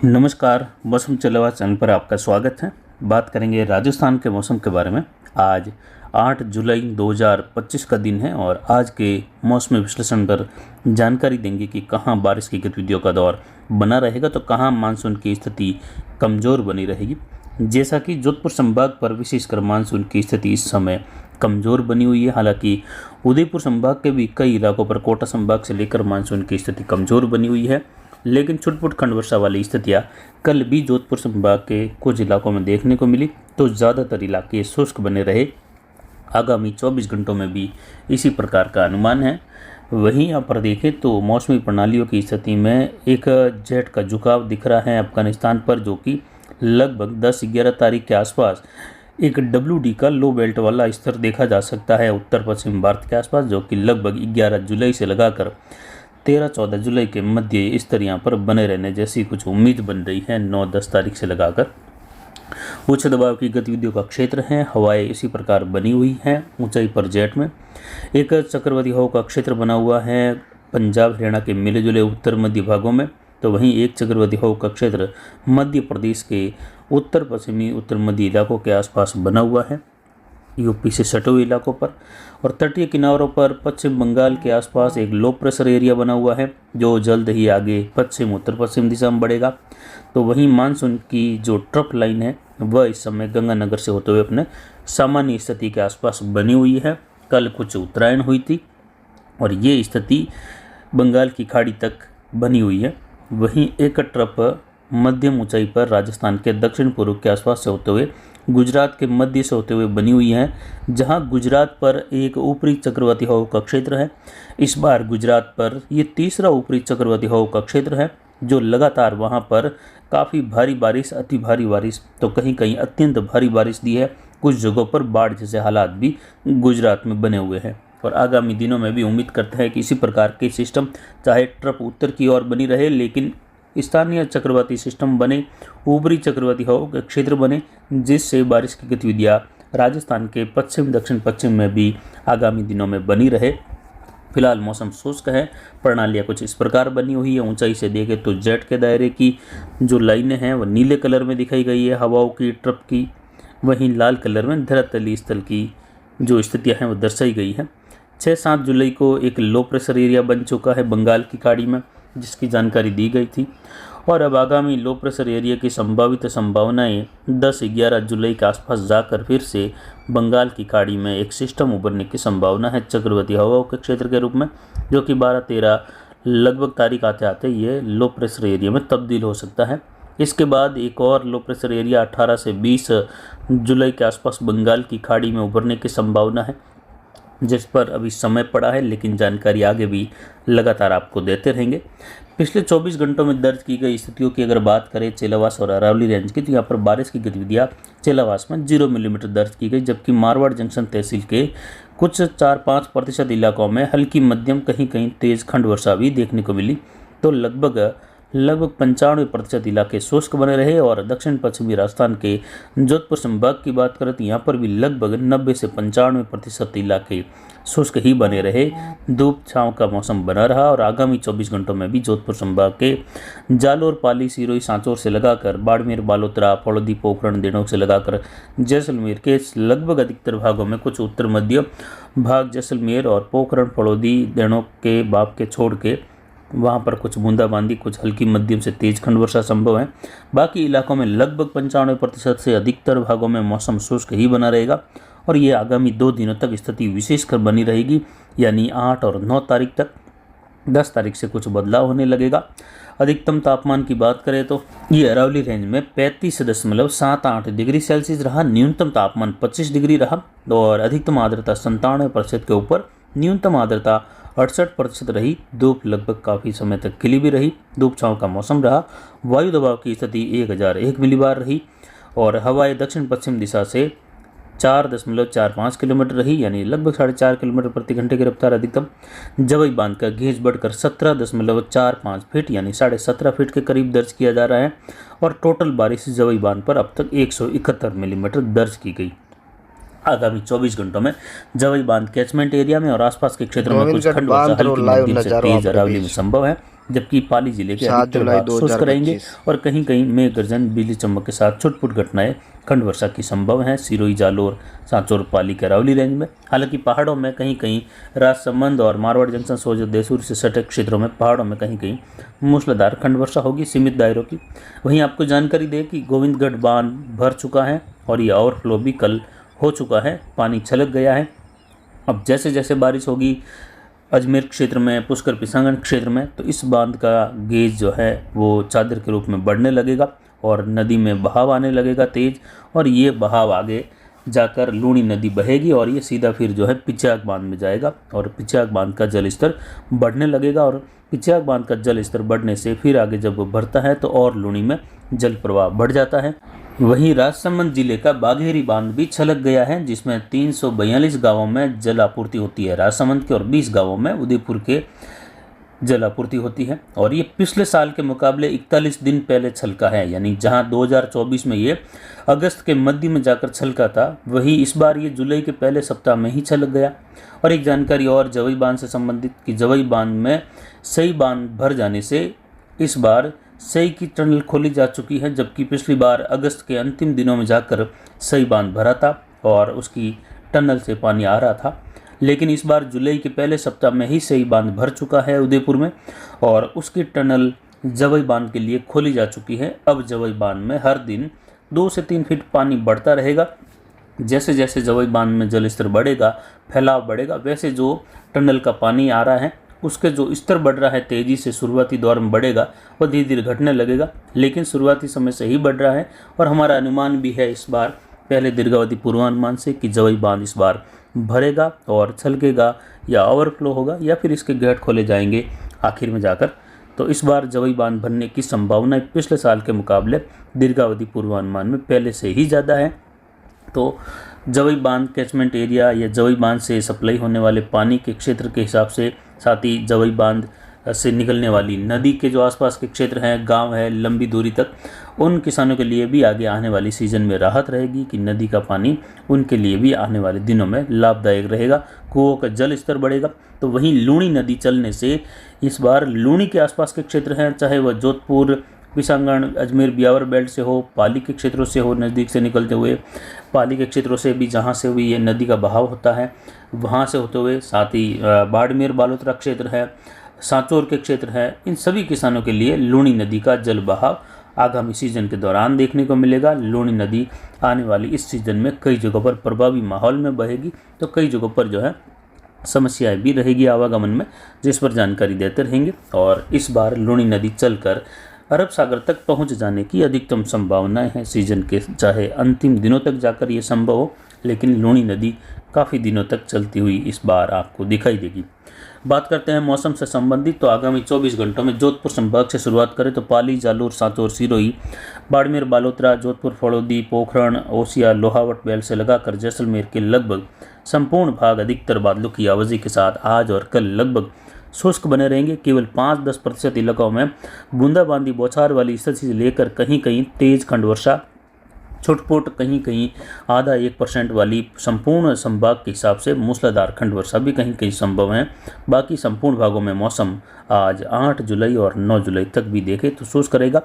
नमस्कार, मौसम चलेवा चैनल पर आपका स्वागत है। बात करेंगे राजस्थान के मौसम के बारे में। आज 8 जुलाई 2025 का दिन है और आज के मौसमी विश्लेषण पर जानकारी देंगे कि कहां बारिश की गतिविधियों का दौर बना रहेगा तो कहां मानसून की स्थिति कमज़ोर बनी रहेगी। जैसा कि जोधपुर संभाग पर विशेषकर मानसून की स्थिति इस समय कमज़ोर बनी हुई है। हालांकि उदयपुर संभाग के भी कई इलाकों पर कोटा संभाग से लेकर मानसून की स्थिति कमज़ोर बनी हुई है, लेकिन छुटपुट खंड वर्षा वाली स्थितियाँ कल भी जोधपुर संभाग के कुछ इलाकों में देखने को मिली, तो ज़्यादातर इलाके शुष्क बने रहे। आगामी 24 घंटों में भी इसी प्रकार का अनुमान है। वहीं यहाँ पर देखें तो मौसमी प्रणालियों की स्थिति में एक जेट का झुकाव दिख रहा है अफगानिस्तान पर, जो कि लगभग 10-11 तारीख के आसपास एक WD का लो बेल्ट वाला स्तर देखा जा सकता है उत्तर पश्चिम भारत के आसपास, जो कि लगभग 11 जुलाई से लगाकर 13-14 जुलाई के मध्य इस तरह यहाँ पर बने रहने जैसी कुछ उम्मीद बन रही है। 9-10 तारीख से लगाकर उच्च दबाव की गतिविधियों का क्षेत्र है। हवाएं इसी प्रकार बनी हुई हैं। ऊंचाई पर जेट में एक चक्रवाती हवा का क्षेत्र बना हुआ है पंजाब हरियाणा के मिले जुले उत्तर मध्य भागों में, तो वहीं एक चक्रवाती हवा का क्षेत्र मध्य प्रदेश के उत्तर पश्चिमी उत्तर मध्य इलाकों के आसपास बना हुआ है, यूपी से सटे हुए इलाकों पर। और तटीय किनारों पर पश्चिम बंगाल के आसपास एक लो प्रेशर एरिया बना हुआ है, जो जल्द ही आगे पश्चिम उत्तर पश्चिम दिशा में बढ़ेगा। तो वहीं मानसून की जो ट्रफ लाइन है वह इस समय गंगानगर से होते हुए अपने सामान्य स्थिति के आसपास बनी हुई है। कल कुछ उत्तरायण हुई थी और ये स्थिति बंगाल की खाड़ी तक बनी हुई है। वहीं एक ट्रफ मध्यम ऊंचाई पर राजस्थान के दक्षिण पूर्व के आसपास से होते हुए गुजरात के मध्य से होते हुए बनी हुई है, जहां गुजरात पर एक ऊपरी चक्रवाती हवा का क्षेत्र है। इस बार गुजरात पर यह तीसरा ऊपरी चक्रवाती हवा का क्षेत्र है, जो लगातार वहां पर काफ़ी भारी बारिश, अति भारी बारिश, तो कहीं कहीं अत्यंत भारी बारिश दी है। कुछ जगहों पर बाढ़ जैसे हालात भी गुजरात में बने हुए हैं और आगामी दिनों में भी उम्मीद करते हैं कि इसी प्रकार के सिस्टम चाहे ट्रफ उत्तर की ओर बनी रहे, लेकिन स्थानीय चक्रवाती सिस्टम बने, ऊपरी चक्रवाती हवा के क्षेत्र बने, जिससे बारिश की गतिविधियाँ राजस्थान के पश्चिम दक्षिण पश्चिम में भी आगामी दिनों में बनी रहे। फिलहाल मौसम शुष्क है। प्रणालियाँ कुछ इस प्रकार बनी हुई है। ऊंचाई से देखें तो जेट के दायरे की जो लाइनें हैं वह नीले कलर में दिखाई गई है हवाओं की ट्रफ की, वहीं लाल कलर में धरातलीय स्थल की जो स्थितियाँ हैं वो दर्शाई गई है। 6-7 जुलाई को एक लो प्रेशर एरिया बन चुका है बंगाल की खाड़ी में, जिसकी जानकारी दी गई थी, और अब आगामी लो प्रेशर एरिया की संभावित संभावनाएं 10-11 जुलाई के आसपास जाकर फिर से बंगाल की खाड़ी में एक सिस्टम उभरने की संभावना है चक्रवाती हवाओं के क्षेत्र के रूप में, जो कि 12-13 लगभग तारीख आते आते ये लो प्रेशर एरिया में तब्दील हो सकता है। इसके बाद एक और लो प्रेशर एरिया 18 से 20 जुलाई के आसपास बंगाल की खाड़ी में उभरने की संभावना है, जिस पर अभी समय पड़ा है, लेकिन जानकारी आगे भी लगातार आपको देते रहेंगे। पिछले 24 घंटों में दर्ज की गई स्थितियों की अगर बात करें चेलावास और अरावली रेंज की, तो यहाँ पर बारिश की गतिविधियाँ चेलावास में 0 मिलीमीटर दर्ज की गई, जबकि मारवाड़ जंक्शन तहसील के कुछ 4-5% इलाकों में हल्की मध्यम कहीं कहीं तेज खंड वर्षा भी देखने को मिली। तो लगभग 95% इलाके शुष्क बने रहे। और दक्षिण पश्चिमी राजस्थान के जोधपुर संभाग की बात करें तो यहाँ पर भी लगभग 90 से 95% इलाके शुष्क ही बने रहे। धूप छांव का मौसम बना रहा और आगामी 24 घंटों में भी जोधपुर संभाग के जालोर, पाली, सिरोही, सांचौर से लगाकर बाड़मेर, बालोतरा, फलोदी, पोखरण, देनोग से लगाकर जैसलमेर के लगभग अधिकतर भागों में, कुछ उत्तर मध्य भाग जैसलमेर और पोखरण, फलोदी, देनोग के बाप के छोड़ के वहाँ पर कुछ बूंदाबांदी, कुछ हल्की मध्यम से तेज खंड वर्षा संभव है। बाकी इलाकों में लगभग 95% से अधिकतर भागों में मौसम शुष्क ही बना रहेगा और ये आगामी 2 दिनों तक स्थिति विशेषकर बनी रहेगी, यानी 8 और 9 तारीख तक। 10 तारीख से कुछ बदलाव होने लगेगा। अधिकतम तापमान की बात करें तो ये अरावली रेंज में 35.78 डिग्री सेल्सियस रहा, न्यूनतम तापमान 25 डिग्री रहा और अधिकतम आर्द्रता 97% के ऊपर, न्यूनतम आर्द्रता 68% रही। धूप लगभग काफ़ी समय तक खिली भी रही। धूप छांव का मौसम रहा। वायु दबाव की स्थिति 1001 मिलीबार रही और हवाएं दक्षिण पश्चिम दिशा से 4.45 किलोमीटर रही, यानी लगभग 4.5 किलोमीटर प्रति घंटे की रफ्तार। अधिकतम जवई बांध का गेज बढ़कर 17.45 फीट यानी 17.5 फीट के करीब दर्ज किया जा रहा है और टोटल बारिश जवई बांध पर अब तक 171 मिलीमीटर दर्ज की गई। आगामी 24 घंटों में जवई बांध कैचमेंट एरिया में और आसपास के क्षेत्रों में कुछ खंड वर्षा हल्की मध्यम से तेज अरावली में संभव है। जबकि पाली जिले के 7 अधिकतर जुलाई भाग शुष्क रहेंगे 2025। और कहीं कहीं मेघ गर्जन, बिजली चमक के साथ छुटपुट घटनाएं खंड वर्षा की संभव है सिरोही, जालोर, सांचौर, पाली के अरावली रेंज में। हालांकि पहाड़ों में कहीं कहीं राजसमंद और मारवाड़ जंक्शन, सोजत, देसूर से सटे क्षेत्रों में पहाड़ों में कहीं कहीं मूसलाधार खंड वर्षा होगी सीमित दायरों की। वहीं आपको जानकारी दें कि गोविंदगढ़ बांध भर चुका है और ये ओवरफ्लो भी कल हो चुका है, पानी छलक गया है। अब जैसे जैसे बारिश होगी अजमेर क्षेत्र में, पुष्कर पिसांगन क्षेत्र में, तो इस बांध का गेज जो है वो चादर के रूप में बढ़ने लगेगा और नदी में बहाव आने लगेगा तेज, और ये बहाव आगे जाकर लूणी नदी बहेगी और ये सीधा फिर जो है पिचाक बांध में जाएगा और पिचाक बांध का जल स्तर बढ़ने लगेगा और पिचाक बांध का जल स्तर बढ़ने से फिर आगे जब भरता है तो और लूणी में जल प्रवाह बढ़ जाता है। वहीं राजसमंद जिले का बाघेरी बांध भी छलक गया है, जिसमें 342 गांवों में जल आपूर्ति होती है राजसमंद के और 20 गांवों में उदयपुर के जल आपूर्ति होती है। और ये पिछले साल के मुकाबले 41 दिन पहले छलका है, यानी जहां 2024 में ये अगस्त के मध्य में जाकर छलका था, वही इस बार ये जुलाई के पहले सप्ताह में ही छलक गया। और एक जानकारी और जवई बांध से संबंधित कि जवई बांध में सई बांध भर जाने से इस बार सई की टनल खोली जा चुकी है, जबकि पिछली बार अगस्त के अंतिम दिनों में जाकर सई बांध भरा था और उसकी टनल से पानी आ रहा था। लेकिन इस बार जुलाई के पहले सप्ताह में ही सई बांध भर चुका है उदयपुर में और उसकी टनल जवई बांध के लिए खोली जा चुकी है। अब जवई बांध में हर दिन 2 से 3 फीट पानी बढ़ता रहेगा। जैसे जैसे जवई बांध में जल स्तर बढ़ेगा, फैलाव बढ़ेगा, वैसे जो टनल का पानी आ रहा है उसके जो स्तर बढ़ रहा है तेज़ी से शुरुआती दौर में बढ़ेगा, वह धीरे धीरे घटने लगेगा, लेकिन शुरुआती समय से ही बढ़ रहा है। और हमारा अनुमान भी है इस बार पहले दीर्घावधि पूर्वानुमान से कि जवई बांध इस बार भरेगा और छलकेगा या ओवरफ्लो होगा या फिर इसके गेट खोले जाएंगे आखिर में जाकर। तो इस बार जवई बांध भरने की संभावना पिछले साल के मुकाबले दीर्घावधि पूर्वानुमान में पहले से ही ज़्यादा है। तो जवई बांध कैचमेंट एरिया या जवई बांध से सप्लाई होने वाले पानी के क्षेत्र के हिसाब से, साथ ही जवई बांध से निकलने वाली नदी के जो आसपास के क्षेत्र हैं, गांव है लंबी दूरी तक, उन किसानों के लिए भी आगे आने वाली सीजन में राहत रहेगी कि नदी का पानी उनके लिए भी आने वाले दिनों में लाभदायक रहेगा, कुओं का जल स्तर बढ़ेगा। तो वहीं लूणी नदी चलने से इस बार लूणी के आसपास के क्षेत्र हैं, चाहे वह जोधपुर, पिसांगन, अजमेर, ब्यावर बेल्ट से हो, पाली के क्षेत्रों से हो, नज़दीक से निकलते हुए पाली के क्षेत्रों से भी जहाँ से भी ये नदी का बहाव होता है वहाँ से होते हुए, साथ ही बाड़मेर बालोतरा क्षेत्र है, सांचौर के क्षेत्र है, इन सभी किसानों के लिए लूणी नदी का जल बहाव आगामी सीजन के दौरान देखने को मिलेगा। लूणी नदी आने वाली इस सीजन में कई जगहों पर प्रभावी माहौल में बहेगी, तो कई जगहों पर जो है समस्याएं भी रहेगी आवागमन में, जिस पर जानकारी देते रहेंगे। और इस बार लूणी नदी चलकर अरब सागर तक पहुंच जाने की अधिकतम संभावनाएं हैं सीजन के, चाहे अंतिम दिनों तक जाकर ये संभव हो, लेकिन लूणी नदी काफ़ी दिनों तक चलती हुई इस बार आपको दिखाई देगी। बात करते हैं मौसम से संबंधित, तो आगामी 24 घंटों में जोधपुर संभाग से शुरुआत करें तो पाली, जालोर, सांचौर, सिरोही, बाड़मेर, बालोतरा, जोधपुर, फड़ौदी, पोखरण, ओसिया, लोहावट बेल्ट से लगाकर जैसलमेर के लगभग संपूर्ण भाग अधिकतर बादलों की आवाज़ी के साथ आज और कल लगभग शुष्क बने रहेंगे। केवल 5-10% इलाकों में बूंदाबांदी बौछार वाली स्थिति से लेकर कहीं कहीं तेज खंड वर्षा, छुटपुट कहीं कहीं आधा 1% वाली संपूर्ण संभाग के हिसाब से मूसलाधार खंड वर्षा भी कहीं कहीं संभव है। बाकी संपूर्ण भागों में मौसम आज 8 जुलाई और 9 जुलाई तक भी देखें तो शुष्क रहेगा।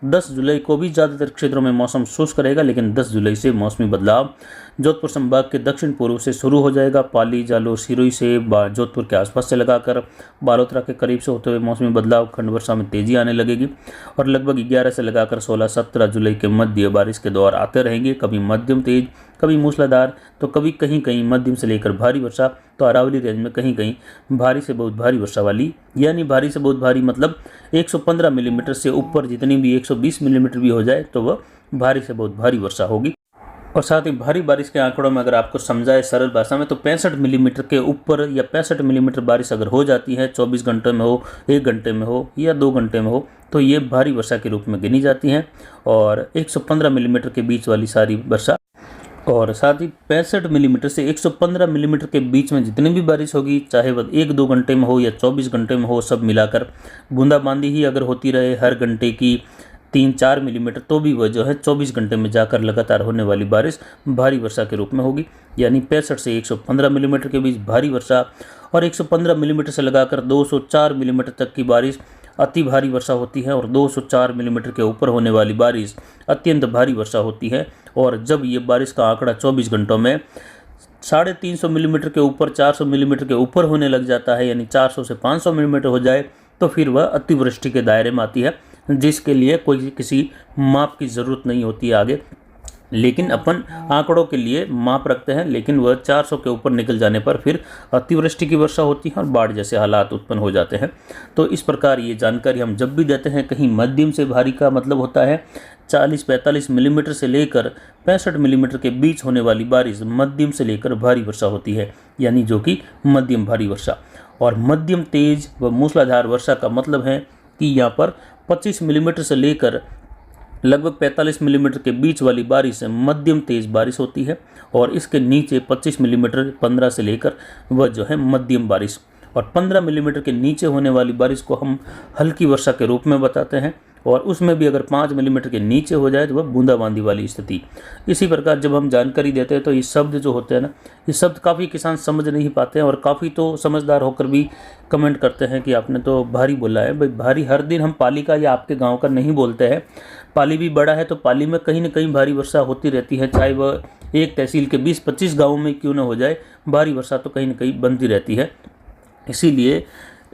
10 जुलाई को भी ज़्यादातर क्षेत्रों में मौसम शुष्क रहेगा, लेकिन 10 जुलाई से मौसमी बदलाव जोधपुर संभाग के दक्षिण पूर्व से शुरू हो जाएगा। पाली, जालोर, सिरोही से जोधपुर के आसपास से लगाकर बालोतरा के करीब से होते हुए मौसमी बदलाव खंड वर्षा में तेजी आने लगेगी और लगभग 11 से लगाकर 16-17 जुलाई के मध्य बारिश के दौर आते रहेंगे। कभी मध्यम तेज, कभी मूसलाधार, तो कभी कहीं कहीं मध्यम से लेकर भारी वर्षा। तो अरावली रेंज में कहीं कहीं भारी से बहुत भारी वर्षा वाली, यानी भारी से बहुत भारी मतलब 115 मिलीमीटर से ऊपर जितनी भी 120 मिलीमीटर भी हो जाए तो वह भारी से बहुत भारी वर्षा होगी। और साथ ही भारी बारिश के आंकड़ों में अगर आपको समझाए सरल भाषा में तो 65 मिलीमीटर के ऊपर या 65 मिलीमीटर बारिश अगर हो जाती है 24 घंटे में हो, 1 घंटे में हो या 2 घंटे में हो, तो ये भारी वर्षा के रूप में गिनी जाती हैं। और 115 मिलीमीटर के बीच वाली सारी वर्षा और साथ ही 65 मिलीमीटर से 115 मिलीमीटर के बीच में जितनी भी बारिश होगी, चाहे वह 1-2 घंटे में हो या 24 घंटे में हो, सब मिलाकर बूंदाबांदी ही अगर होती रहे हर घंटे की 3-4 मिलीमीटर, तो भी वह जो है 24 घंटे में जाकर लगातार होने वाली बारिश भारी वर्षा के रूप में होगी। यानी 65 से 115 मिलीमीटर के बीच भारी वर्षा और 115 मिलीमीटर से लगाकर 204 मिलीमीटर तक की बारिश अति भारी वर्षा होती है और 204 मिलीमीटर के ऊपर होने वाली बारिश अत्यंत भारी वर्षा होती है। और जब ये बारिश का आंकड़ा 24 घंटों में 350 मिलीमीटर के ऊपर 400 मिलीमीटर के ऊपर होने लग जाता है, यानी 400 से 500 मिलीमीटर हो जाए, तो फिर वह अतिवृष्टि के दायरे में आती है, जिसके लिए कोई किसी माप की ज़रूरत नहीं होती है आगे। लेकिन अपन आंकड़ों के लिए माप रखते हैं, लेकिन वह 400 के ऊपर निकल जाने पर फिर अतिवृष्टि की वर्षा होती है और बाढ़ जैसे हालात उत्पन्न हो जाते हैं। तो इस प्रकार ये जानकारी हम जब भी देते हैं, कहीं मध्यम से भारी का मतलब होता है 40-45 मिलीमीटर से लेकर 65 मिलीमीटर के बीच होने वाली बारिश मध्यम से लेकर भारी वर्षा होती है, यानी जो कि मध्यम भारी वर्षा। और मध्यम तेज व मूसलाधार वर्षा का मतलब है कि यहाँ पर 25 मिलीमीटर से लेकर लगभग 45 मिलीमीटर के बीच वाली बारिश मध्यम तेज बारिश होती है, और इसके नीचे 25 मिलीमीटर 15 से लेकर वह जो है मध्यम बारिश, और 15 मिलीमीटर के नीचे होने वाली बारिश को हम हल्की वर्षा के रूप में बताते हैं, और उसमें भी अगर 5 मिलीमीटर के नीचे हो जाए तो वह बूंदाबांदी वाली स्थिति। इसी प्रकार जब हम जानकारी देते हैं तो ये शब्द जो होते हैं ना, ये शब्द काफ़ी किसान समझ नहीं पाते हैं, और काफ़ी तो समझदार होकर भी कमेंट करते हैं कि आपने तो भारी बोला है। भाई भारी हर दिन हम पाली का या आपके गाँव का नहीं बोलते हैं। पाली भी बड़ा है तो पाली में कहीं न कहीं भारी वर्षा होती रहती है, चाहे वह एक तहसील के 20-25 गाँवों में क्यों न हो जाए, भारी वर्षा तो कहीं न कहीं बनती रहती है। इसीलिए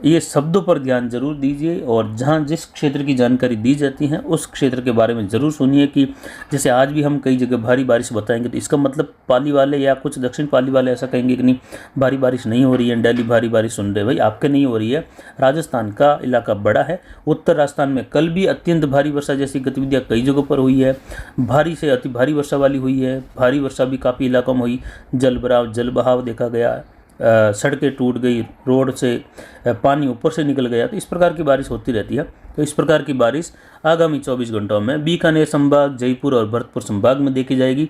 ये शब्दों पर ध्यान जरूर दीजिए, और जहाँ जिस क्षेत्र की जानकारी दी जाती है उस क्षेत्र के बारे में ज़रूर सुनिए। कि जैसे आज भी हम कई जगह भारी बारिश बताएंगे तो इसका मतलब पाली वाले या कुछ दक्षिण पाली वाले ऐसा कहेंगे कि नहीं भारी बारिश नहीं हो रही है, दिल्ली भारी बारिश सुन रहे। भाई आपके नहीं हो रही है, राजस्थान का इलाका बड़ा है। उत्तर राजस्थान में कल भी अत्यंत भारी वर्षा जैसी गतिविधियाँ कई जगहों पर हुई है, भारी से अति भारी वर्षा वाली हुई है। भारी वर्षा भी काफ़ी इलाकों में हुई, जल बहाव देखा गया, सड़कें टूट गई, रोड से पानी ऊपर से निकल गया। तो इस प्रकार की बारिश होती रहती है। तो इस प्रकार की बारिश आगामी 24 घंटों में बीकानेर संभाग, जयपुर और भरतपुर संभाग में देखी जाएगी,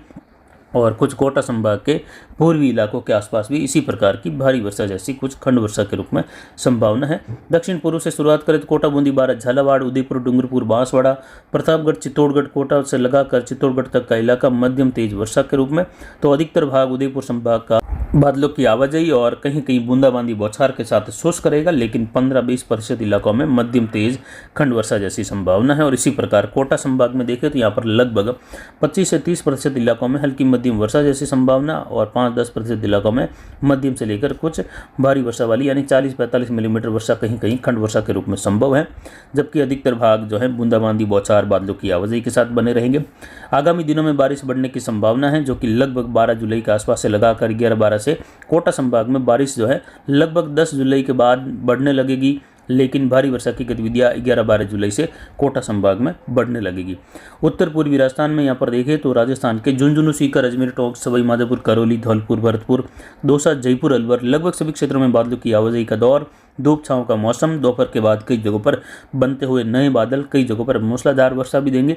और कुछ कोटा संभाग के पूर्वी इलाकों के आसपास भी इसी प्रकार की भारी वर्षा जैसी कुछ खंड वर्षा के रूप में संभावना है। दक्षिण पूर्व से शुरुआत करें तो कोटा, बूंदी, बारां, झालावाड़, उदयपुर, डूंगरपुर, बांसवाड़ा, प्रतापगढ़, चित्तौड़गढ़, कोटा से लगाकर चित्तौड़गढ़ तक का इलाका मध्यम तेज वर्षा के रूप में। तो अधिकतर भाग उदयपुर संभाग का बादलों की आवाजाही और कहीं कहीं बूंदाबांदी बौछार के साथ शुष्क रहेगा, लेकिन 15-20% इलाकों में मध्यम तेज खंड वर्षा जैसी संभावना है। और इसी प्रकार कोटा संभाग में देखें तो यहाँ पर लगभग 25 से 30% इलाकों में हल्की मध्यम वर्षा जैसी संभावना, और 5-10% इलाकों में मध्यम से लेकर कुछ भारी वर्षा वाली यानी 40-45 मिलीमीटर वर्षा कहीं कहीं खंड वर्षा के रूप में संभव है। जबकि अधिकतर भाग जो है बूंदाबांदी बौछार बादलों की आवाजाही के साथ बने रहेंगे। आगामी दिनों में बारिश बढ़ने की संभावना है, जो कि लगभग 12 जुलाई के आसपास से लगाकर 11-12 से कोटा संभाग में बारिश जो है लगभग 10 जुलाई के बाद बढ़ने लगेगी, लेकिन भारी वर्षा की गतिविधियां 11-12 जुलाई से कोटा संभाग में बढ़ने लगेगी। उत्तर पूर्वी राजस्थान में यहाँ पर देखें तो राजस्थान के झुंझुनू, सीकर, अजमेर, टोंक, सवाई माधोपुर, करौली, धौलपुर, भरतपुर, दौसा, जयपुर, अलवर, लगभग सभी क्षेत्रों में बादलों की आवाजाही का दौर, धूप छांव का मौसम। दोपहर के बाद कई जगहों पर बनते हुए नए बादल कई जगहों पर मूसलाधार वर्षा भी देंगे।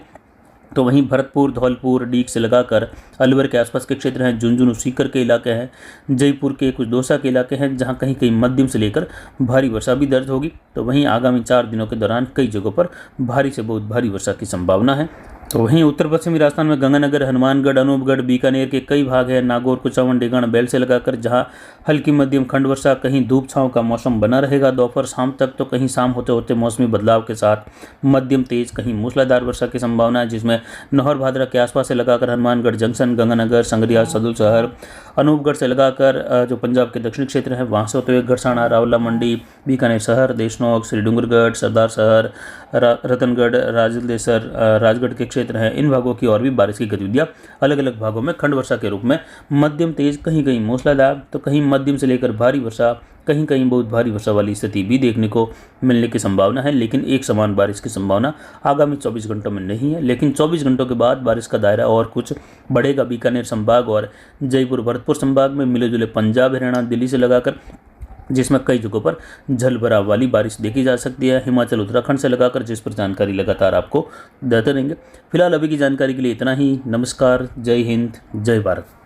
तो वहीं भरतपुर, धौलपुर, डीग से लगाकर अलवर के आसपास के क्षेत्र हैं, झुंझुनू, सीकर के इलाके हैं, जयपुर के कुछ दौसा के इलाके हैं, जहां कहीं कहीं मध्यम से लेकर भारी वर्षा भी दर्ज होगी। तो वहीं आगामी 4 दिनों के दौरान कई जगहों पर भारी से बहुत भारी वर्षा की संभावना है। तो वहीं उत्तर पश्चिमी राजस्थान में गंगानगर, हनुमानगढ़, अनूपगढ़, बीकानेर के कई भाग हैं, नागौर, कुचामन, डेगान, बेल से लगाकर, जहां हल्की मध्यम खंड वर्षा, कहीं धूप छांव का मौसम बना रहेगा दोपहर शाम तक। तो कहीं शाम होते होते मौसमी बदलाव के साथ मध्यम तेज कहीं मूसलाधार वर्षा की संभावना है, जिसमें नौहर भादरा के आसपास से लगाकर हनुमानगढ़ जंक्शन, गंगानगर, संगरिया, सदुल शहर, अनूपगढ़ से लगाकर जो पंजाब के दक्षिणी क्षेत्र है वहाँ से होते हुए गढ़साना, रावला मंडी, बीकानेर शहर, देशनोक, श्री डूंगरगढ़, सरदार शहर, रतनगढ़, राजलदेसर, राजगढ़ के क्षेत्र हैं। इन भागों की और भी बारिश की गतिविधियां अलग अलग भागों में खंड वर्षा के रूप में मध्यम तेज, कहीं कहीं मूसलाधार, तो कहीं मध्यम से लेकर भारी वर्षा, कहीं कहीं बहुत भारी वर्षा वाली स्थिति भी देखने को मिलने की संभावना है। लेकिन एक समान बारिश की संभावना आगामी 24 घंटों में नहीं है। लेकिन 24 घंटों के बाद बारिश का दायरा और कुछ बढ़ेगा। बीकानेर संभाग और जयपुर, भरतपुर संभाग में मिले जुले पंजाब, हरियाणा, दिल्ली से लगाकर, जिसमें कई जगहों पर जल भराव वाली बारिश देखी जा सकती है। हिमाचल, उत्तराखंड से लगाकर, जिस पर जानकारी लगातार आपको देते रहेंगे। फिलहाल अभी की जानकारी के लिए इतना ही। नमस्कार, जय हिंद, जय भारत।